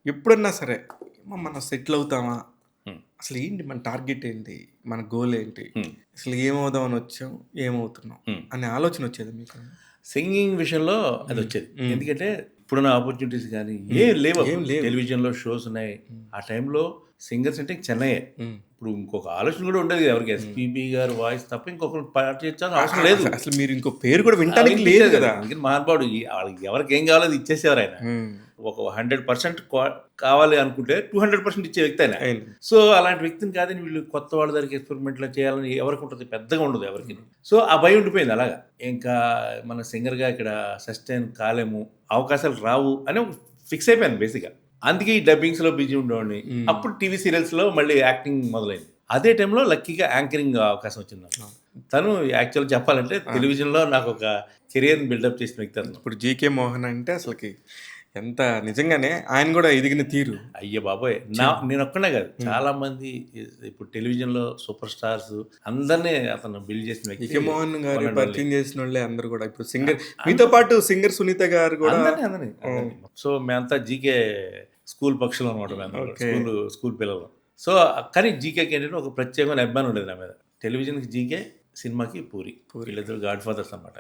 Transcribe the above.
ఎప్పుడన్నా సరే మనం సెటిల్ అవుతామా? హ్మ్. అసలు ఏంటి మన టార్గెట్ ఏంటి? మన గోల్ ఏంటి? హ్మ్. అసలు ఏమవుదామని వచ్చాం? ఏమవుతున్నాం? హ్మ్. అనే ఆలోచన వచ్చేదా మీకు? సింగింగ్ విషయంలో అదొచ్చేది. హ్మ్. ఎందుకంటే ఇప్పుడున్న ఆపర్చునిటీస్ గానీ హ్మ్. లేవు. ఏం అప్పుడు లేవు. టెలివిజన్‌లో షోస్ ఉన్నాయి. ఆ టైంలో సింగర్స్ అంటే చెన్నయ్యే. హ్మ్. ఇప్పుడు ఇంకొక ఆలోచన కూడా ఉండేది కదా ఎవరికి. ఎస్‌పీబీ గారి వాయిస్ తప్ప ఇంకొకరు పాడించాల్సిన అవసరం లేదు. అసలు మీరు ఇంకో పేరు కూడా వినటానికి లేదు వినిపించేది కదా! అందుకని మహానుభావుడు వాళ్ళకి ఎవరికి ఏం కావాలో అది ఇచ్చేసేవారు ఆయన. హ్మ్. ఒక 100% కావాలి అనుకుంటే 200% ఇచ్చే వ్యక్తి ఆయన. అయిన సో, అలాంటి వ్యక్తిని కాదని వీళ్ళు కొత్త వాళ్ళ దగ్గరికి ఎక్స్పెరిమెంట్‌లు చేయాలని ఎవరికి ఉంటది? పెద్దగా ఉండదు ఎవరికిని. సో, ఆ భయం ఉండిపోయింది అలాగా. ఇంకా మన సింగర్‌గా ఇక్కడ సస్టైన్ కాలేము, అవకాశాలు రావు అని ఫిక్స్ అయిపోయాను బేసిక్‌గా. అందుకే ఈ డబ్బింగ్స్‌లో బిజీ ఉండేవాడిని. హ్మ్. అప్పుడు టీవీ సీరియల్స్‌లో మళ్ళీ యాక్టింగ్ మొదలైంది. అదే టైంలో లక్కీగా యాంకరింగ్ అవకాశం వచ్చింది నాకు. తను యాక్చువల్‌గా చెప్పాలంటే టెలివిజన్‌లో నాకొక కెరియర్‌ని బిల్డప్ చేసిన వ్యక్తి అతను. ఇప్పుడు 'జీకే మోహన్' అంటే అసలకి ఎంత నిజంగానే ఆయన కూడా ఎదిగిన తీరు. అయ్య బాబోయ్! నేనొక్కడినే కాదు. చాలా మంది ఇప్పుడు టెలివిజన్‌లో సూపర్ స్టార్స్ అందరిని అతను బిల్డ్ చేసిన వ్యక్తి. 'జీకే మోహన్' గారి వన్ అండ్ ఓన్లీ. పరిచయం చేసినోళ్ళే అందరూ కూడా. ఇప్పుడు మీతో పాటు సింగర్ 'సునీత' గారు కూడా అందరిని. సో, మేమంతా జీకే స్కూల్ పక్షులం అనమాట మేమందరం కూడా. ఓకే. స్కూల్ పిల్లలం. సో, కానీ జీకేకి ఏంటంటే ఒక ప్రత్యేకమైన అభిమానం ఉండేది నా మీద. టెలివిజన్‌కి జీకే, సినిమాకి పూరి. వీళ్ళిద్దరు గాడ్ ఫాదర్స్ అనమాట.